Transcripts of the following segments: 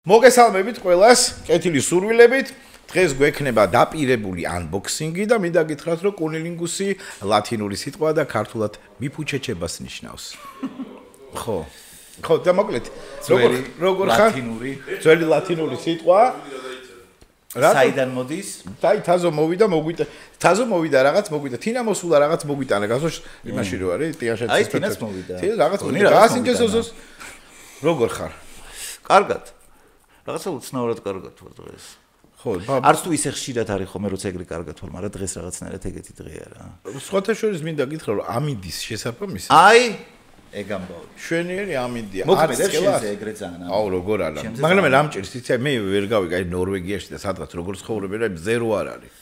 მოგესალმებით ყველას, კეთილი სურვილებით. დღეს გვექნება დაპირებული unboxing-ი და მინდა გითხრათ, რომ კუნილინგუსი ლათინური სიტყვა და ქართულად მიფუჩეჩებას ნიშნავს. ხო, და მოკლედ, როგორ ხარ? ძველი ლათინური სიტყვა. საიდან მოდის? დაი თაზო მოვიდა, თაზო მოვიდა რაღაც მოგვიდა. თინა მოსულა რაღაც მოგვიტანა, გასოშ იმაში რო არის, ტიაშა. აი თინას მოვიდა. თინა რაღაც მოვიდა. გასინჯესოს. როგორ ხარ? კარგად. რაღაცა უცნაურად კარგად ვარ დღეს. ხო, არც თუ ისე ხშირად არის ხოლმე როცა ეგრე კარგად ვარ, მაგრამ დღეს რაღაცნაირად ეგეთი დღეა რა. სხვათა შორის მინდა გითხრა, რომ ამინდის შესაძამისი. აი, ეგ ამბავი. შვენიერი ამინდია. მოქმედებს შენზე ეგრე ძალიან. აუ, როგორ არა. მაგრამ რა მჭირს, იცი, მე ვერ გავიგე აი ნორვეგიაში და სადღაც როგორ ცხოვრობენ, აი მზე რო არ არის.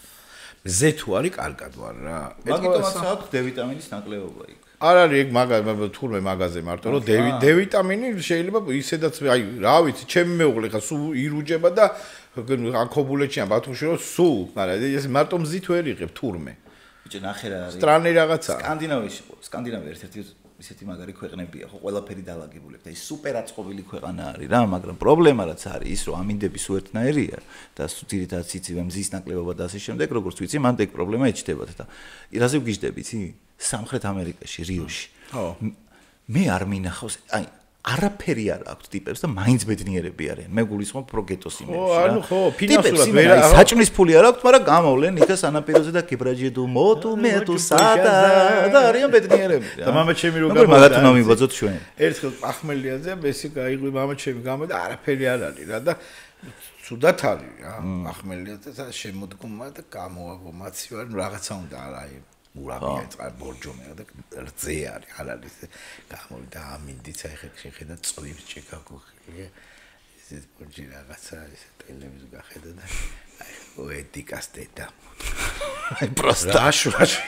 მზე თუ არის, კარგად ვარ რა. მაგიტომაც აქვს D ვიტამინის ნაკლებობა იქ. არ არის ეგ თურმე მაგაზე მარტო რომ D ვიტამინი შეიძლება ისედაც აი რა ვიცი ჩემი მეუღლე ხა სულ ირუჯება და აკობულეთშია ბათუმში რომ სულ მაგრამ ეს მარტო მზით ვერ იღებ თურმე ბიჭო ნახე რა არის სტრანი რაღაცა სკანდინავია ერთ-ერთი ისეთი მაგარი ქვეყნებია ხო ყველაფერი დაალაგებულებთ აი სუპერ აწყობილი ქვეყანა არის რა მაგრამ პრობლემა რაც არის ის რომ ამინდები სულ ერთნაირია და ძირითადად სიცივე მზის ნაკლებობა და ასე შემდეგ როგორც ვიცი მანდ ეგ პრობლემა ეჩნდებათ და რაზე ვგიჟდები იცი სამხრეთ ამერიკაში რიოში. ხო. მე არ მინახავს, აი, არაფერი არ აქვს ტიპებს და მაინც ბედნიერები არიან. მე გულისხმობ პროგეტოს იმებში რა. ხო, ფინანსურად ვერ არის. საჭმლის ფული არ აქვს, მაგრამ გამოვლენ იქა სანაპიროზე და კიბრაჯედუ მოტუ მე თუ სადა და არიან ბედნიერები რა. და მამა ჩემი რო გამოვა. მაგათ უნდა მიბაძოთ ჩვენ. ერთხელ ახმელიაზე მესი გაიღვი მამა ჩემი გამო და არაფერი არ არის რა და ცუდად არის რა. ახმელიაზე და შემოდგომა და გამოვაგომაცი ვარ რაღაცა უნდა არა ურაბია წყარ ბორჯომია და რძე არის არ არის გამოვიდა ამინდიც აი შეხედა წვიმს ჩეკაგუხია ეს ბორჯი რაღაცა ეს ტელევიზორ გახედა და აი ოედიკას დედა აი პროსტა აშუაში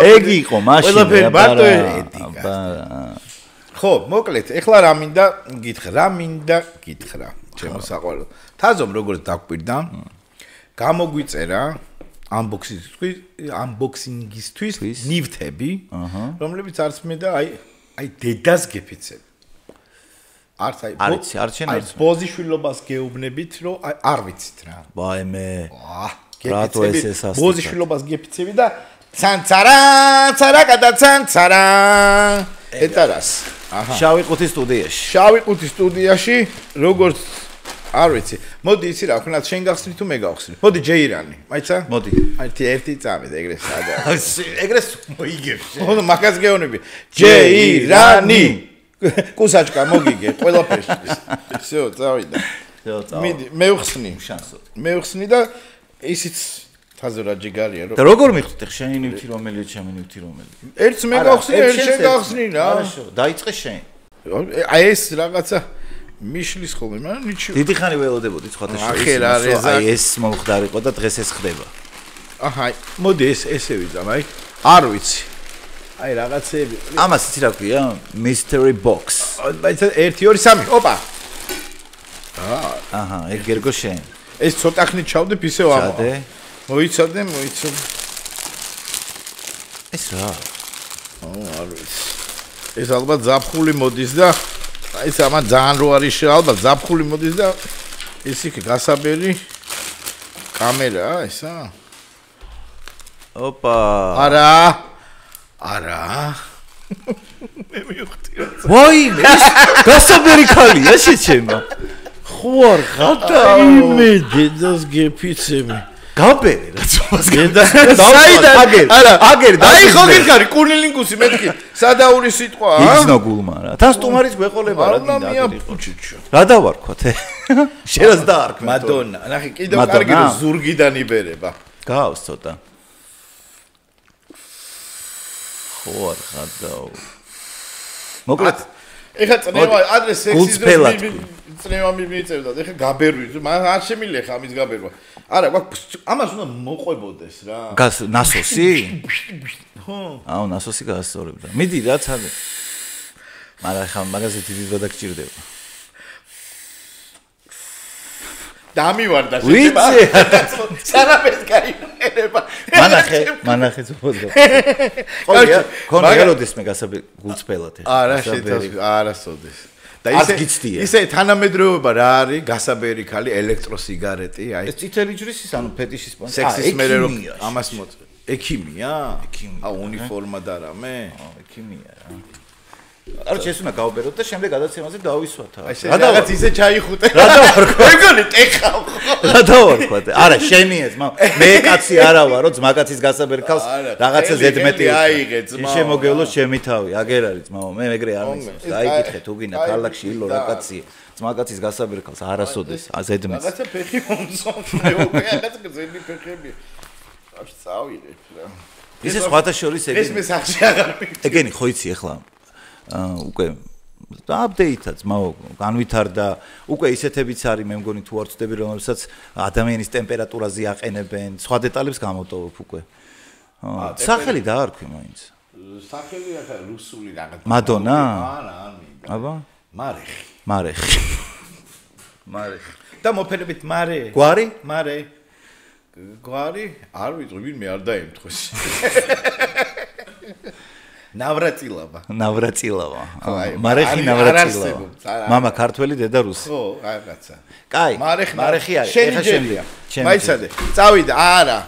ეგ იყო მაშინ ყველაფერი მარტო ედიკა ხო მოკლედ ეხლა რა მინდა გითხრა ჩემო საყვარელო თაზომ როგორც დაგვირდა გამოგვიწერა unboxing-ისთვის ნივთები, რომლებიც არც მე და აი დედას გეფიცებ. არც აი ბოზიშვილობას გეუბნებით, რომ არ ვიცით რა. ვაიმე. რატო ეს ასწავლე? ბოზიშვილობას გეფიცები და ცანცარა. ეტარას. შავი ყუთის სტუდიაში, როგორც არ ვიცი. მოდი იცი რა, ხნათ შენ გახსნი თუ მე გავხსნი. მოდი ჯეირანი, მაიცა? მოდი. აი ერთი წამით ეგრე სადა. ეგრეს მოიგებს. ხო, მაგას გეუბნები. ჯეირანი. კუსაჭკა მოგიგე ყველაფერში. всё, წავიდა. მიდი, მევხსნი. მევხსნი და ისიც თაზურა ჯიგარია რომ. და როგორ მიხვდეთ შენი ნივთი რომელია, ჩემი ნივთი რომელია? ერთს მე გავხსნი, ერთ შენ გავხსნი რა. хорошо, დაიწყე შენ. აი ეს რაღაცა მიშლის ხოლმე, მაგრამ ნიჩი. დიდი ხანი ველოდებოდი სხვათა შორის. აი ეს მომხდარიყო და დღეს ეს ხდება. აჰა, მოდი ესე ვიძამ, აი. არ ვიცი. აი რაღაცეები. ამას იცი რა ქვია? Mystery box. აი 1 2 3. ოპა. აჰა, ეგ გერგო შენ. ეს ცოტა ხნით ჩავდე ისევ ამა. ჩადე. მოიცადე. ეს რა? არ ვიცი. ეს ალბათ ზაფხული მოდის და ეს ამა ძალიან რო არის ალბათ ზაფხული მოდის და ეს იქ გასაბერი კამერა ესა ოპა არა მე მივხვდი ვაი ეს გასაბერი ქალია შეჩემა ხო არ ხატა მე დედას გეფიცები გაბერე რაც გედა საიდან აგერ აი ხო გიხარი კუნილინგუსი მეთქი სადაური სიტყვაა იცნო გულმა რა თან სტუმარის გვეყოლება რა დინდა რა დავარქვათ შენაც დაარქმე მადონა ნახე კიდევ კარგი რომ ზურგიდან იბერება გავს ცოტა ხო არ ხადაო მოკლედ ეხა წნევა ადრე სექსიზმი წნევა მიმიწევდა ეხა გაბერვი მაგრამ არ შემიძლია ხა ამის გაბერვა არა გვაქვს ამას უნდა მოყვებოდეს რა ნასოსი ხო აუ ნასოსი გაასწორებდა მიდი რაც არის მაგრამ ხა მაგაზე დიდი დრო დაგჭირდება დამივარდა შეიძლება სანაფეს გაიმერება მანახე ზოგადად ხო გელოდეს მე გასაბე გულწრფელად ახლა არა შეცავს არასოდეს და ისე თანამედროვეობა რა არის? გასაბერი ქალი, ელექტროსიგარეტი, აი. ეს წითელი ჯვრის ანუ ფეტიშის სპონსორი. სექსის მერე რომ ამას მოწ. ექიმია? აუ უნიფორმა და რამე? ექიმია რა. არჩ ეს უნდა გავბეროთ და შემდეგ გადაცემაზე დავისვათ. რა რაღაც ისე ჩაიხუტე. რა დავარქვა? ეგონი ტეხავ. რა დავარქვა? არა, შენი ეს, მე კაცი არა ვარო, ძმაკაცის გასაბერ ქალს რაღაცა ზედმეტი აიღე ძმა. ის შემოგევლო ჩემი თავი, აგერ არის ძმაო, მე ეგრე არ მისმენს. დაიკითხე თუ გინდა ქალაქში ილო რა კაცია. ძმაკაცის გასაბერ ქალს არასოდეს ზედმეტს. რაღაცა ფეხი მომწონდა, უკვე რაღაც გზენი ფეხები. აბა წავიღებ რა. ისე სხვათა შორის ეს მე სახში აღარ მივიდა. ეგენი ხო იცი ახლა უკვე აპდეიტად მაო განვითარდა უკვე ისეთებიც არის მე მგონი თუ არ ვწდები რომელსაც ადამიანის ტემპერატურაზე აყენებენ სხვა დეტალებს გამოტოვებ უკვე სახელი დაარქვი მაინც სახელი ახლა რუსული რაღაც მადონა არა აბა მარეხი და მოფერებით მარე გვარი არ ვიტყვი ვინმე არ დაემთხოს ნავრაწილავა. მარეხი ნავრაწილავა. მამა ქართველი, დედა რუსი. ხო, აი კაცა. კაი. მარეხი არის. ეხა შემია. მაიცადე. წავიდა, არა.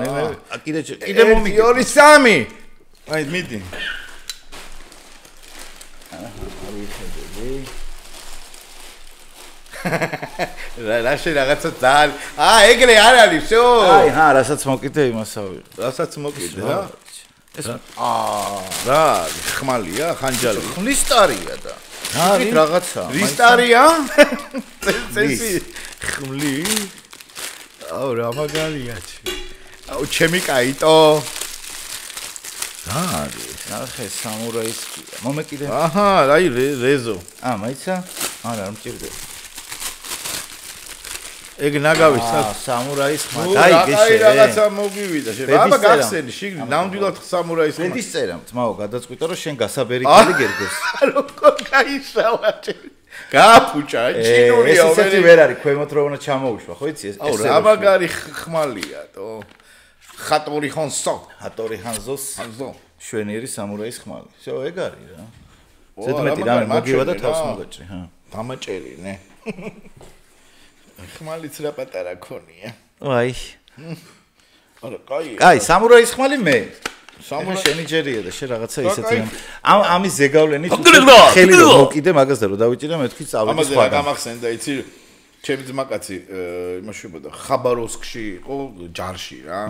მე კიდე მომიგე. 2 3. აი მიდი. რა რაღაცა ძალიან. ეგრე არ არის, всё. აი, რასაც მოკიდე იმასავე. რასაც მოკიდე რა? ეს რა ხმალია ხანჯალი ხმლისტარია და არის რაღაცა რისტარია წესი ხმლი აუ რა მაგალია აუ ჩემი კაიტო რა არის ნახე სამურაისკია მომეკიდე აჰა აი რეზო მაიცა არა მჭირდება ეგ ნაგავის სამურაის ხმა დაიგე შე რაღაცა მოგივიდა შე აბა გახსენი შიგნით ნამდვილად სამურაის ხმა ედის წერა ძმაო გადაწყვიტა რომ შენ გასაბერი ქალი გერგოს როგორ გაიშავა გააფუჭა ჩინურია ეს ისეთი ვერ არის ქვემოთ რომ უნდა ჩამოუშვა ხო იცი ეს აუ რა მაგარი ხმალია თო ხატორი ხანზოს შვენიერი სამურაის ხმალი всё ეგ არის რა ზედმეტი რამე მოგივა და თავს მოგაჭრი დამაჭერი ნე ხმალიც რა პატარა ქონია. აი. არა, კაი. კაი, სამურაის ხმალი მე. შენი ჯერია და შე რაღაცა ისეთი ამის ზეგავლენით ხელი რომ მოკიდე მაგას და რომ დავიჭირე მე თქვი წავედი სხვა. ამაზე რა გამახსენდა იცი? ჩემი ძმაკაცი იმაშობოდა ხაბაროვსკში იყო ჯარში რა.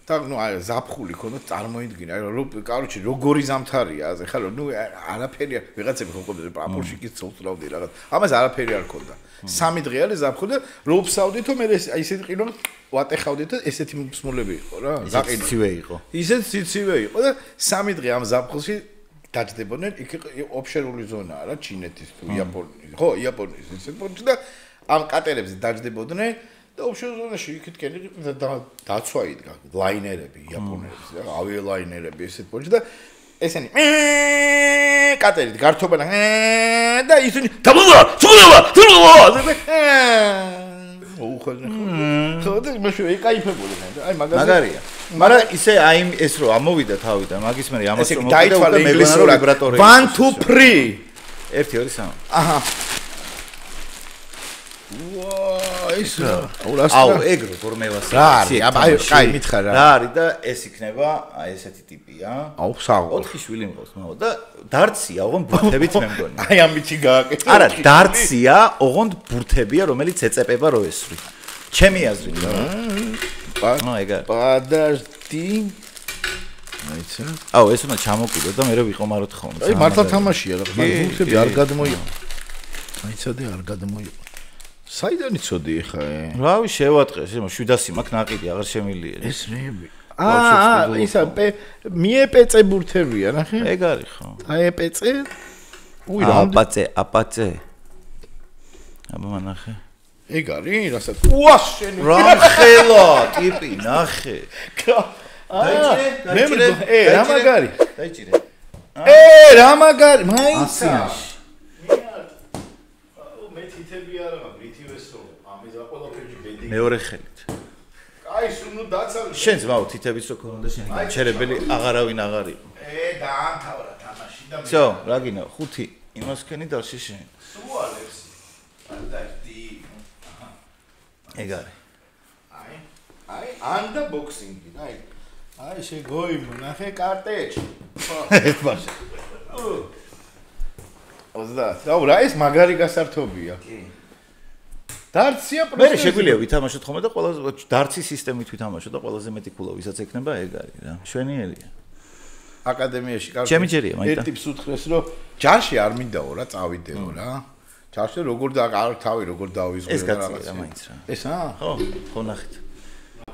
და ნუ აი ზაფხული ქონდა წარმოიდგინე აი კაროჩი როგორი ზამთარია აზე ხალო ნუ არაფერი ვიღაცები ხო ყოფილი პრაპორშიკის წოწრავდი რაღაც ამას არაფერი არ ქონდა 3 დღე არის ზაფხული და როფსავდითო მე აი ესეთი ყინო ვატეხავდით და ესეთი მსმულები იყო რა გაყინცივე იყო ისეთ სიცივე იყო და 3 დღე ამ ზაფხულში დაждდებოდნენ იქ ოფშორული ზონაა რა ჩინეთის თუ იაპონიის ხო იაპონიის ისეთ პონჩი და ამ კატერებზე დაждდებოდნენ და ოფშორზონაში იქითკენ დაცვა იდგა ლაინერები იაპონელების და ავიალაინერები ესეთ პონჩი და ესენი კატერით გართობენ და ისინი დაბლა ხოდა იმაში ეკაიფებოდნენ აი მაგარია მაგრამ ისე აი ეს რო ამოვიდა თავიდან მაგის მე ამას რომ დაითვალა ინგლისურად 1 2 3 1 2 3 აჰა აუ ეგ როგორ მევასე რა არის აბა კაი მითხარ რა არის და ეს იქნება აი ესეთი ტიპია აუ საღო 4 შვილი მყავს მაო და დარცია ოღონდ ბურთებით მე მგონი აი ამითი გააკეთე არა დარცია ოღონდ ბურთებია რომელიც ეწეპება რო ესვრი ჩემი აზრით რა ეგ არის პადასტი აიცა აუ ეს უნდა ჩამოკიდო და მე რო ვიყომაროთ ხოლმე აი მართლა თამაშია რა ბურთები არ გადმოიყო აიცადე არ გადმოიყო საიდან იცოდი ხა? რავი შევატყეს, იმო 700 მაქვს ნაყიდი, აღარ შემილია. ეს რეები. ისა მიეპეწე ბურთებია, ნახე? ეგ არის ხო? აეპეწე? უი რა? აპაწე. აბა მანახე. ეგ არის, რასაც. უა შენი. რა ხელა, ტიპი, ნახე. დაიჭირე. რა მაგარი? დაიჭირე. რა მაგარი? მაიცა. მეორე ხელით. აი, სულ დაცალე. შენს ვაუ თითებიც რო ქონდა შენ გაჩერებელი აღარავინ აღარ იყო. დაამთავრა თამაში და всё, რა გინდა 5 იმას ქენი დალში შენ. სუალებს. ანტარქტი. ეგ არის. აი, unboxing-ი, აი, შეგოიმო, ნახე კარტეჭი. ეს ბაშა. რა ეს მაგარი გასართობია. კი. დარცია მე შეგვიძლია ვითამაშოთ ხოლმე და ყველაზე დარცის სისტემით ვითამაშოთ და ყველაზე მეტი ქულა ვისაც ექნება ეგ არის რა. შვენიერია. აკადემიაში კარგი. ჩემი ჯერია მაინც. ერთ ტიპს უთხრეს რომ ჯარში არ მინდაო რა, წავიდეო რა. ჯარში როგორ თავი როგორ დავიზღო ეს გაწია მაინც რა. ესა? ხო ნახეთ.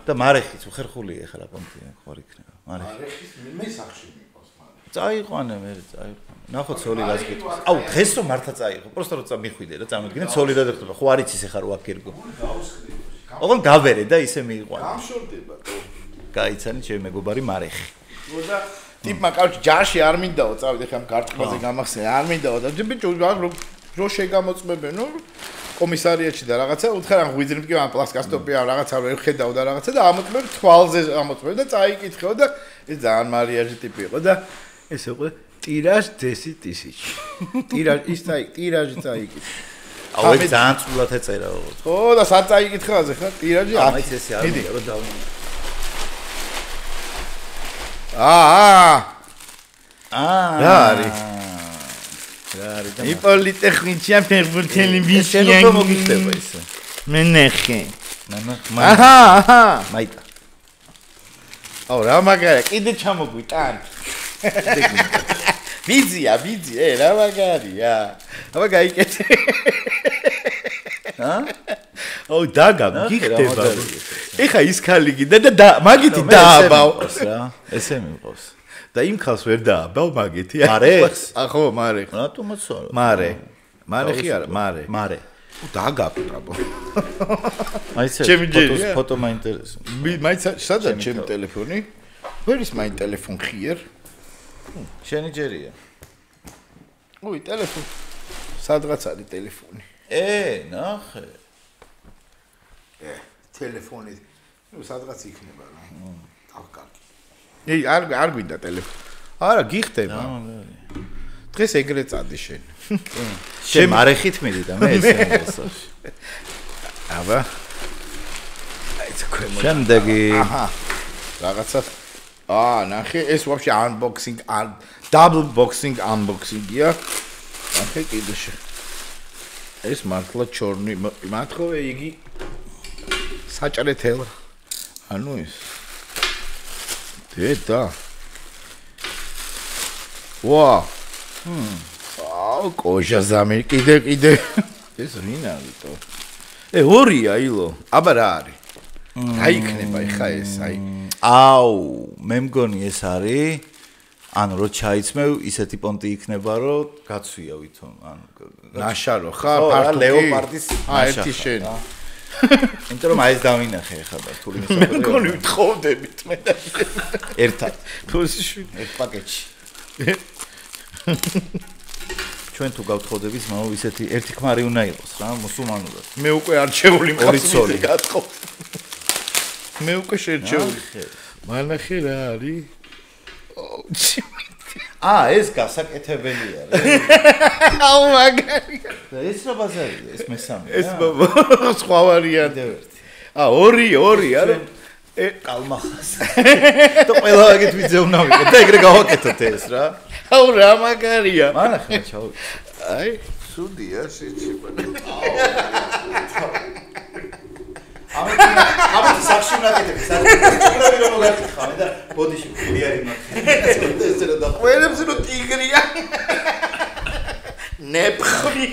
და მარეხიც უხერხულია ახლა პონტია ხარ იქნება. მარეხის მე სახში მიყავს მარეხი. წაიყვანე მე წაიყვანე. ნახოთ ცოლი რას გეტყვის. აუ დღეს რომ მართა წაიღო, პროსტა რომ მიხვიდე რა წამოდგინე ცოლი რა დახტება. ხო არ იცის ახლა რო აკერგო. ოღონ გავერე და ისე მიიყვანე. გამშორდება თო. გაიცანი ჩემი მეგობარი მარეხი. და ტიპმა კაუჩი ჯარში არ მინდაო წავიდე ხა გარტყმაზე გამახსენე არ მინდაო და ბიჭო რო შეგამოწმებენო კომისარიატში და რაღაცა უთხრა რა ღვიძრებკი ამ პლასკასტოპი ამ რაღაცა ვერ ხედავ და რაღაცა და ამოწმებ თვალზე ამოწმებ და წაიკითხო და ეს ძალიან მარიაჟი ტიპი იყო და ეს იყო ტირაჟ დესი ტისიჩი ტირაჟ ის ტირაჟი წაიკითხე აუ ეს ძალიან წულად ეწერა ხო და სად წაიკითხაზე ხა ტირაჟი ამაიც ესე არ მინდა რომ დავი რა არის იპოლიტექნიკია ფერბურთელი შენ უფრო მოგიხდება ისე მე ნახე აჰა მაიტა აუ რა მაგარია კიდე ჩამოგვიტან ბიზია რა მაგარია აბა გაიკეთე აუ დაგა გიხდება ეხა ის ხალი გინდა და მაგითი დააბავ რა ესე მიყვავს და იმ ხალს ვერ დააბავ მაგითი მარეხს ახო მარეხს რატომაც არა მარეხი არა მარე დაგაპრაბო აი ეს ფოტო მაინტერესებს მაინც სადაც ჩემი ტელეფონი ვერ ის მაინ ტელეფონ ხიერ შენი ჯერია ოი ტელეფონი სადღაც არის ტელეფონი ნახე ტელეფონი ნუ სადღაც იქნება რა თავკარგი არ გვინდა ტელეფონი არა გიხდება დღეს ეგრე წადი შენ შენ მარეხით მიდი და მე ესე მოსავში აბა აი თქვენ შემდეგი რაღაცა ნახე ეს ვაფშე unboxing double boxing unboxing-ია ნახე კიდე ეს მართლა ჩორნი მათხოვე იგი საჭრეთელა ანუ ეს დედა ვა აუ კოჟა ზამი კიდე ეს რინა ვიტო ორია ილო აბა რა არის გაიქნება ხა ეს აუ მე მგონი ეს არის ანუ რო ჩაიცმევ ისეთი პონტი იქნება რომ გაცვია ვითომ ანუ ნაშარო ხა ფარტო ლეოპარდის ერთი შენ იმიტომ რომ აი ეს დავინახე ხა და თული მისაყრე მე მგონი ვთხოვდებით მე და ერთად თულში ერთ პაკეტში ჩვენ თუ გავთხოვდებით მაო ისეთი ერთი ქმარი უნდა იყოს რა მუსულმანურად მე უკვე არჩეული მყავს გათხოვ მე უკვე შერჩეული მანახე რა არის ეს გასაკეთებელია რა აუ მაგარია და ეს რა ბაზარია ეს მესამე ეს სხვა ვარიანტი ორი არა კალმახას და ყველა აგეთ ვიძევნავიყო და ეგრე გავაკეთოთ ეს რა აუ რა მაგარია მანახე ჩაუ აი სუდია შეჭება ამით სახში უნდა გეთები საერთოდ რომ მოგაკითხავენ და ბოდიში ხილი არის მაგ ეს რა და ყველებს რო ტიგრია ნეფხრი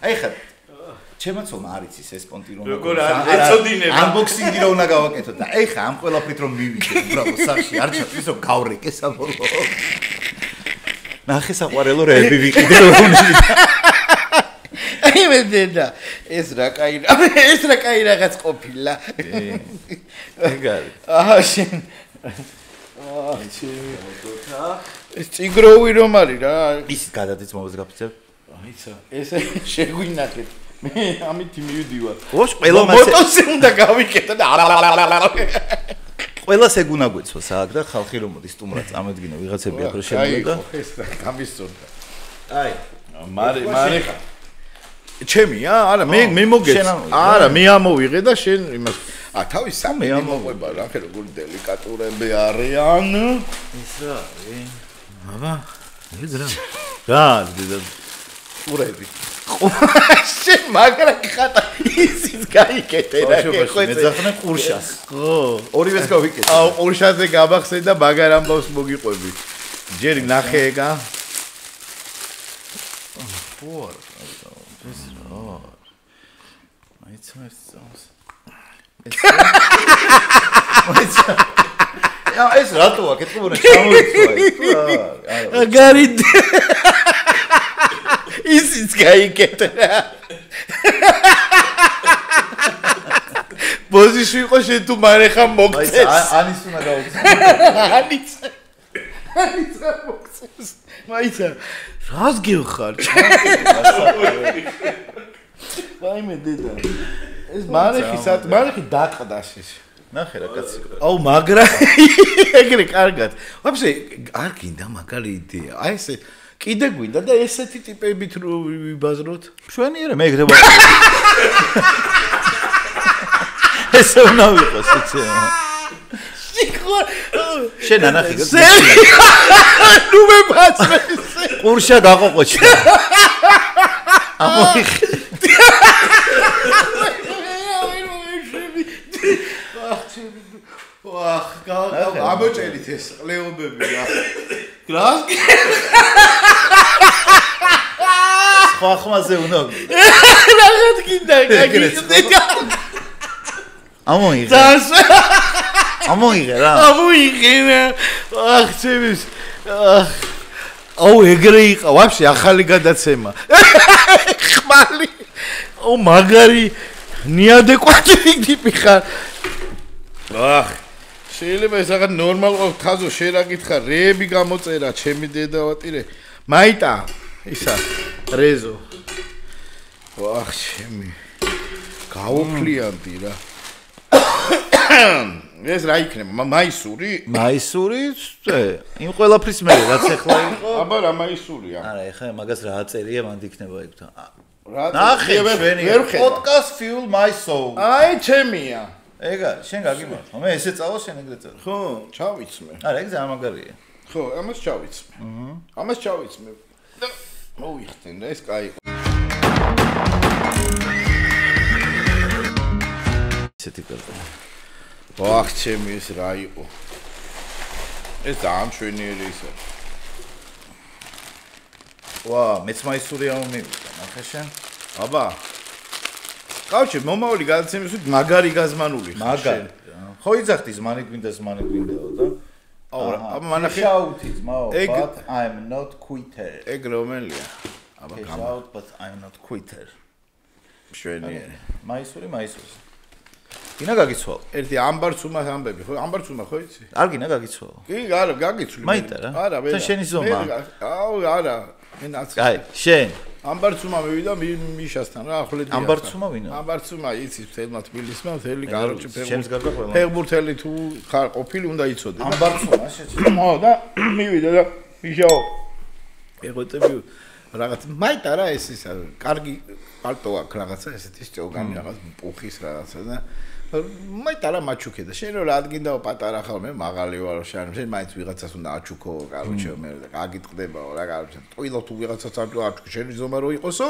აი ხა ჩემაცომა არ იცის ეს პონტი რომ როგორ ეწოდინება unboxing-ი რომ უნდა გავაკეთოთ და აი ხა ამ ყველაფრით რომ მივიდე უბრალოდ სახში არ ჩათვლის რომ გავრეკე საბოლოო ნახე საყვარელო რეები ვიყიდე რომ მე დედა ეს რა კაი რაღაც ყოფილა ეგ არის შენ ეს ციგროვი რომ არის რა ის გადადის მომს გაფიცებ აიცა ესე შეგვინახეთ მე ამით მივდივარ ოშ ყველა მასე მოტოზე უნდა გავიკეთო და ყველას ეგუნა გვეცოს აქ და ხალხი რომ მოდის სტუმრად წამედგინა ვიღაცები აქ რომ შემოდა. ეს გამისწორდა. აი, მარე ჩემია? არა, მე მოგეც. არა, მე ამოვიღე და შენ იმას თავის სამი ამოყვება რა, ხე როგორი დელიკატურები არიან. ის რა, აბა, ეძრა. რა, დედა ყურები. შენ მაგრა ხატა ისიც გაიკეთე რა, ხო მეძახნე ყურშას. ხო, ორივეს გავიკეთე. აუ, ყურშაზე გამახსენ და მაგარ ამბავს მოგიყვები. ჯერ ნახე ეგა. ხო, ეს რა. მაიცმერს წავს. ეს რატოა? კეთებონა ჩამოიწვა ეს. აგარი ისიც გაიკეთე რა. ბოზიში იყო შენ თუ მარე ხარ მოგწეს. ანის უნდა გავუწე. ანიც მოგწეს. მაიცა რას გიხარ? ვაიმე დედა. ეს მარეხი დაყდა შეს. ნახე რა კაცი. აუ მაგრა ეგრე კარგად. ვაფშე არ გინდა მაგარი იდეა. აი ესე კიდე გვინდა და ესეთი ტიპებით რო ვიბაზროთ. მშვენიერე მე ეგრე ვარ. ესე უნდა ვიყოს იცი. შენ ანახი ნუ მე ბაცმე. ყურშა გაყოყოჩა. ამოიხე. ვახ, ამოჭერით ეს ყლეობები რა. გრას? სხვა ხმაზე უნდა. რაღაც გინდა გაგიწედა. ამოიღე. ამოიღე რა. ამოიღე. ვახ, ჩემის. აუ ეგრე იყო, ვაფშე ახალი გადაცემა. ხმალი. აუ მაგარი ნიადეკვატი ტიპი ხარ. ვახ შეიძლება ეს რაღაც ნორმალ ხაზო შენ რა გითხარ რეები გამოწერა ჩემი დედავატირე მაიტა ისა რეზო ვახ ჩემი გაუფლიანდი რა ეს რა იქნება მაისური იმ ყველაფრის მე რაც ახლა იყო აბა რა მაისურია არა ეხა მაგას რა აწერია მანდ იქნება ეგ თან ნახე ვერ ხედავ podcast fuel my soul აი ჩემია ეგა შენ გაგიმართო მე ესე წავა შენ ეგრე წავა ხო ჩავიცმე არა ეგ ზამაგარია ხო ამას ჩავიცმე ამას ჩავიცმე და მოვიხდენ რა ეს კაი ისეთი კარტა ვახ ჩემი ეს რა იყო ეს ძალიან მშვენიერი ისა ვა მეც მაისური ამომივიდა ნახე შენ აბა კავჩი მომავალი გადაცემისთვის მაგარი გაზმანული მაგარი ხო იძახდი ზმანი გვინდაო და აბა მანახე შაუთი ზმაო but I'm not quitter ეგ რომელია აბა shout but I'm not quitter შვენიერი მაისური გინა გაგიცვალ ერთი ამბარცუმა ამბები ხო ამბარცუმა ხო იცი არ გინა გაგიცვალ კი არა გაგიცვლი მაიტა რა არა თან შენი ზომა აუ არა მე ნაცი აი შენ ამბარცუმა მივიდა მიშასთან რა ახლეთ ამბარცუმა ვინა ამბარცუმა იცის თელმა თბილისმა თელი კაროჩი შენს გარდა ყველა ფეხბურთელი თუ ხარ ყოფილი უნდა იცოდე ამბარცუმა შეჭი ხო და მივიდა და მიშაო ეგოთები რაღაც მაიტა რა ეს ისა კარგი პალტო აქვს რაღაცა ესეთი სტიოგანი რაღაც პუხის რაღაცა და მაიტა რა მაჩუქე და შენ რა ადგინდაო პატარა ხარ მე მაღალი ვარო შენ მაინც ვიღაცას უნდა აჩუქო კაროჩე მე გაგიტყდებაო რა კაროჩე ტყილო თუ ვიღაცას აჩუქო შენ ზომა რო იყოსო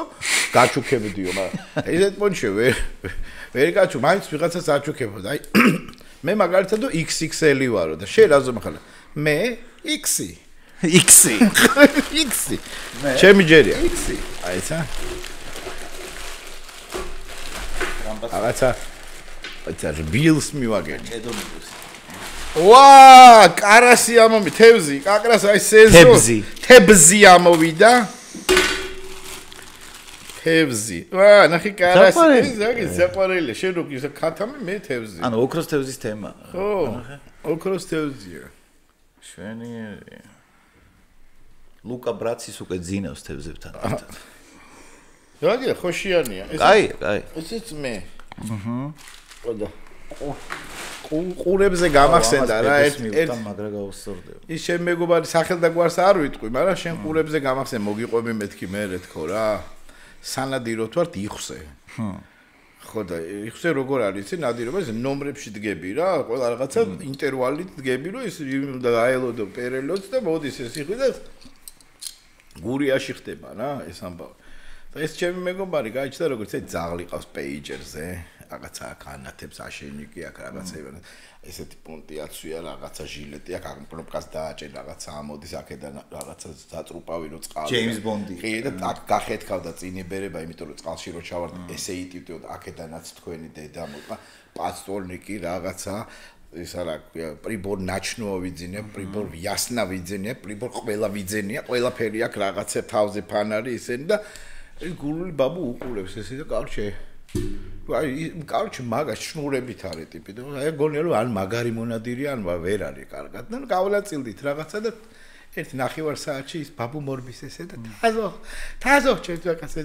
გაჩუქებდიო მაგრამ ესეთ პონჩე ვერ გაჩუ მაინც ვიღაცას აჩუქებო და აი მე მაგალითად XXL ვარო და შენ რა ზომა ხარ მე X ჩემი ჯერია აი ცა რაღაცა აცა ბილს მივაგენი ვა კარასი ამომი თევზი კაკრას აი სეზო თევზი ამოვიდა თევზი ვა ნახე კარასი ზაგი საყვარელი შენ რო გისა ქათამი მე თევზი ანუ ოქროს თევზის თემა ხო ოქროს თევზია შვენიერი ლუკა ბრაცის უკვე ძინავს თევზებთან ერთად რაგია ხოშიანია კაი ესეც მე და ყურებზე გამახსენდა რა ერთ მაგრა გაუსწორდება. ის შენ მეგობარი სახელ და გვარს არ ვიტყვი, მაგრამ შენ ყურებზე გამახსენ მოგიყვები მეთქი მე თქო რა. სანადიროთ ვარ იხსე. ხო და იხსე როგორ არის იცი ნადირობა ეს ნომრებში დგები რა, ყველა რაღაცა ინტერვალით დგები რომ ის დააელოდო პერელოც და მოდის ეს იხვი და გურიაში ხდება რა ეს ამბავი. და ეს ჩემი მეგობარი გაიჩნდა როგორც ეს ძაღლი ყავს პეიჯერზე. რაღაცა აქ ანათებს აშენიკი აქ რაღაცა ესეთი პონტი აცვია რაღაცა ჟილეტი აქ კნოპკას დააჭერ რაღაცა ამოდის აქედან რაღაცა დაწრუპავი რო წყალი ჯეიმს ბონდი კი და აქ გახეთქავდა წინებერება იმიტომ რომ წყალში რო ჩავარდ ესე იტივდიოდ აქედანაც თქვენი დედა მოკა პასტოლნიკი რაღაცა ეს არა ქვია პრიბორ ნაჩნოა ვიძინე პრიბორ ვიასნა ვიძინე პრიბორ ყველა ვიძენია ყველაფერი აქ რაღაცა თავზე ფანარი ისენი და გულული ბაბუ უყურებს ესე და კარჩე აი კარჩ მაგას შნურებით არის ტიპი და აი გონია რომ ან მაგარი მონადირია ან ვერ არის კარგად და გავლაწილდით რაღაცა და ერთი ნახევარ საათში ის ბაბუ მორბის ესე და თაზო ჩვენ ვაკაცე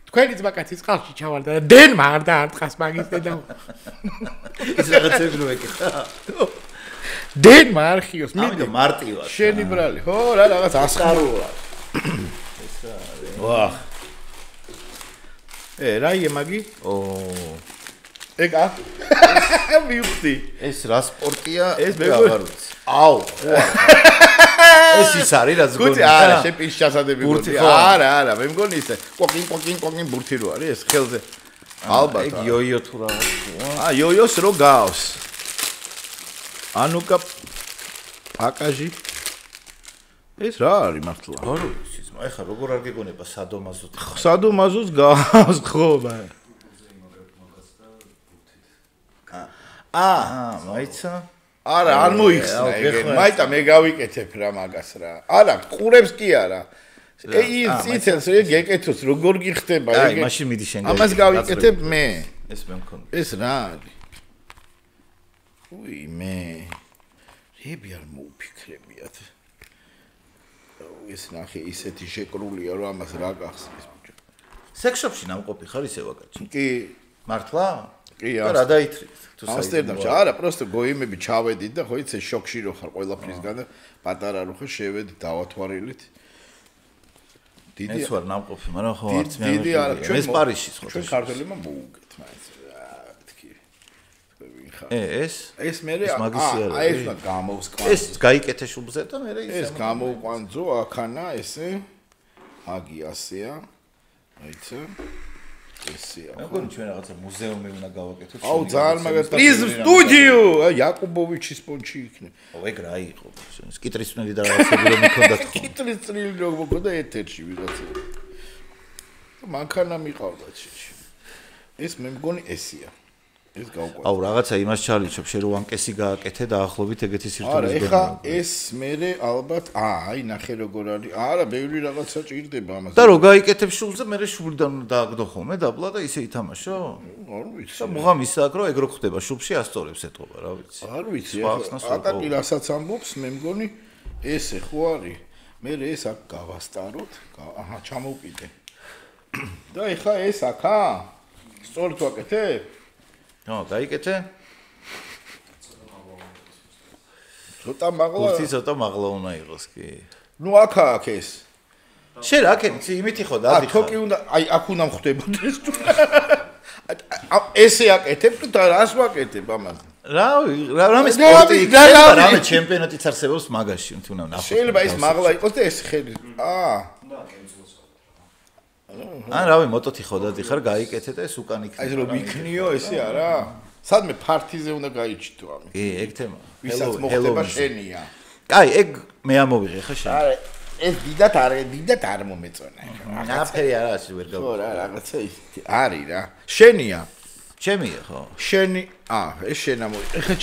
თქვენი ძმაკაცის წყალში ჩავარდა და დენ მარდა არ ტყას მაგის დედა ის რაღაცები რო ეკითხა დენ მარხიოს მიდი მარტივად შენი ბრალი ხო რა რაღაც ასხაროა ვაჰ რაიე მაგი? ეგა? მივხვდი. ეს რა სპორტია? ეს მე აღარ ვიცი. აუ, ხო. ეს ის არის რაც გონი. არა, შენ პის ჩასადები გონი. არა, მე მგონი ისე. კოკინ ბურთი რო არის ეს ხელზე. ალბათ. ეგ იოიო თუ რაღაცა. იოიოს რო გავს. ანუკა აკაჟი. ეს რა არის მართლა? არ ვიცი. ეხლა როგორ არ გეგონება სადომაზოთ? სადომაზოს გავს ხო, მაგრამ. მაიცა? არა, არ მოიხსნა ეგენ. მაიტა მე გავიკეთებ რა მაგას რა. არა, ყურებს კი არა. ის ციცელს გეკეთოს როგორ გიხდება ეგ. აი, მაშინ მიდი შენ. ამას გავიკეთებ მე. ეს მე მქონდა. ეს რა არის? უი მე. რები არ მოუფიქრებიათ. ეს ნახე ისეთი შეკრულია რომ ამას რა გახსნის ბიჭო. სექსშოპში ნამყოფი ხარ ისე ვაკაჩი? კი, მართლა? კი, რა დაითრით? თუ ამსტერდამში არა, პროსტო გოიმები ჩავედით და ხო იცი შოქში რო ხარ ყველაფრისგან და პატარა რო ხარ შევედით დავათვალილით. დიდი ეს ვარ ნამყოფი, მაგრამ ხო არც მე. დიდი არა, ეს პარიზში ხო. ჩვენ ქართველებმა მოუგეთ მაინც. თქი. ეს მე აი ეს გამოვსკვანძო. ეს გაიკეთე შუბზე და მე ეს გამოვკვანძო აქანა ესე. აგი ასეა. აიცა. ესეა. მე მგონი ჩვენ რაღაცა მუზეუმი უნდა გავაკეთოთ. აუ ძალიან მაგარი პრიზმ სტუდიო. იაკუბოვიჩის პონჩი იქნება. ო ეგ რა იყო? სკიტრისწვნილი და რაღაცები რომ მქონდათ ხო? სკიტრისწვნილი რომ მქონდა ეთერში ვიღაცა. მანქანა მიყავდა ჩიჩი. ეს მე მგონი ესეა. ეს გავყვანე. აუ რაღაცა იმას ჩალიჩობ, შენ რო ანკესი გააკეთე დაახლოებით ეგეთი სირთულეს გონია. არა, ეხა ეს მე ალბათ აი ნახე როგორ არის. არა, ბევრი რაღაცა ჭირდება ამას. და რო გაიკეთებ შულზე, მე შულიდან დააგდო ხოლმე დაბლა და ისე ითამაშო? არ ვიცი. და მუღამ ისე აქ რო ეგ რო ხდება შულში ასწორებს ეთყობა, რა ვიცი. არ ვიცი. აკაკი რასაც ამბობს, მე მგონი ესე ხო არის. მე ეს აქ გავასტაროთ. აჰა, ჩამოვკიდე. და ეხა ეს აქა? სწორად ვაკეთებ? გაიკეთე? ცოტა მაღლა. კურსი ცოტა მაღლა უნდა იყოს კი. ნუ აქ ეს. შენ რა კეთე? იმითი ხო დადიხარ. თოკი უნდა, აი აქ უნდა მხდებოდეს თუ. ესე აკეთებ თუ და რას ვაკეთებ ამას? რამე სპორტი იქნება, რამე ჩემპიონატიც არსებობს მაგაში, თუ უნდა ნახო. შეიძლება ის მაღლა იყოს და ეს ხელი. რავი მოტოთი ხო დადიხარ, გაიკეთე და ეს უკან იქნება. აი ეს რომ იქნიო ესე არა? სადმე ფართიზე უნდა გაიჩიტო ამი. კი, ეგ თემა. ვისაც მოხდება შენია. კაი, ეგ მე ამოვიღე ხა შენ. არა, ეს დიდად არ მომეწონა. ნაფერი არა ის ვერ გავიგე. ხო რა, რაღაცა არის რა. შენია. ჩემია ხო? შენი, ეს შენ ამოვიღე. ხა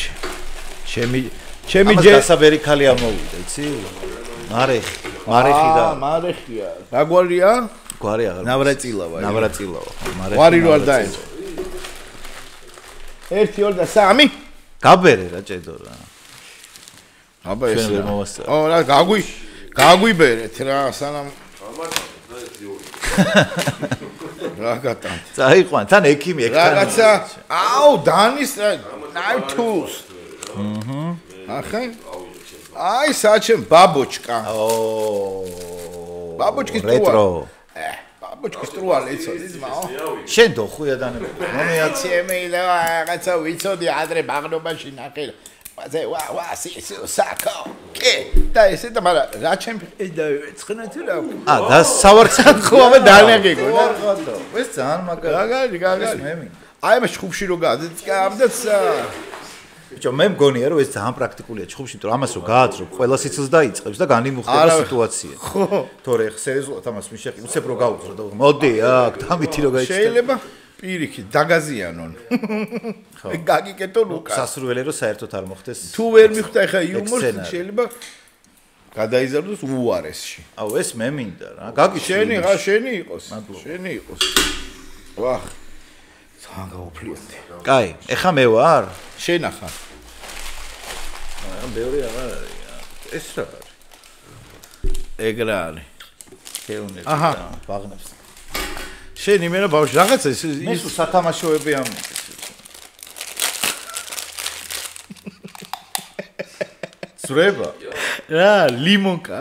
ჩემი ამას გასაბერი ქალი ამოვიდა, იცი? მარეხი და მარეხია. რა გვარია? გვარი აღარ. ნავრაწილავა. მარეხი. გვარი რო არ დაენწო. 1 2 და 3 გაბერე რა ჭედო რა. აბა ეს ვერ მოვასწრე. რა გაგვიბერეთ რა სანამ რა გატან. წაიყვან, თან ექიმი ეგ რაღაცა აუ დანის ნაითუს ახლა აი საჩემ ბაბოჩკა ბაბოჩკის რეტრო ბაბოჩკის ტრუალი იცოდი ძმაო შენ დოხვია დანებო მომიაცემეილა რაღაცა ვიცოდი ადრე ბაღნობაში ნახე ვა საკო კე და ესე და მაგრამ რა ჩემ და ცხნათი რა და სავარცხან ხომ დალეგეგო ეს ძალიან მაგარი გაგარი აი მას ხუბში რო გადაცკამდაც ბიჭო მე მგონია რომ ეს ძალიან პრაქტიკულია ხუბში იმიტომ რომ ამას რო გააძრო ყველა სიცილს დაიწყებს და განიმუხტება სიტუაცია ხო თორე სერიოზულად ამას მიშეყი უცებ რო გაუძრო და მოდი აქ თამითი რო გაიჩნდა შეიძლება პირიქით დაგაზიანონ გაგიკეთო ლუკა სასურველი რომ საერთოდ არ მოხდეს თუ ვერ მიხვდა ხა იუმორს შეიძლება გადაიზარდოს უარესში აუ ეს მე მინდა რა გაგიჩვენი შენი იყოს ვახ ძალიან გაუფლიოდი კაი ეხა მე ვარ შენ ახლა ბევრი აღარ არის ეს რა არის ეგ რა არის ქეუნები აჰა. და ბაღნებს შენ იმენა ბავშვი რაღაცა მე სულ სათამაშოები ამ ზრება რა ლიმონკა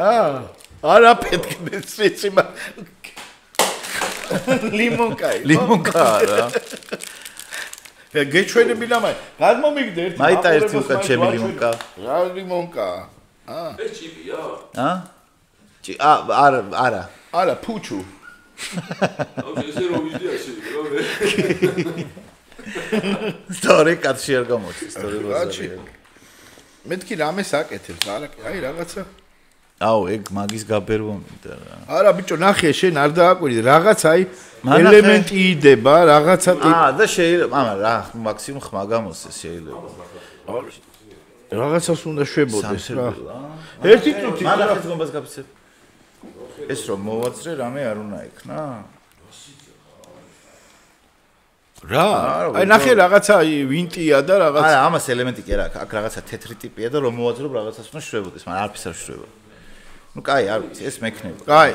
არა პეთქნეს შეცება ლიმონკა რა გეჩვენები და გადმომიგდე ერთი მაიტა ერთი უკან ჩემი ლიმონკა რა ლიმონკა ეს ჭიპია არა ფუჩუ ესე რომ ვიდეო შეიძლება სტორი კაცი არ გამოდის სტორი ბაზარი მეთქი რამე საკეთებს არა აი რაღაცა აუ ეგ მაგის გაბერვა მინდა რა არა ბიჭო ნახე შენ არ დააკვირდი რაღაც აი ელემენტი იდება რაღაცა და შეიძლება რა მაქსიმუმ ხმა გამოსეს შეიძლება რაღაცას უნდა შვებოდეს რა ერთი წუთი მანახ ეს გომბას გაფიცებ ეს რომ მოვაწრე რამე არ უნდა იქნა რა აი ნახე რაღაცა ვინტია და რაღაცა არა ამას ელემენტი კი არა აქ რაღაცა თეთრი ტიპია და რომ მოვაძრობ რაღაცას უნდა შვებოდეს მაგრამ არაფერს არ შვება ну кай არ ვიცი ეს მექნება კაი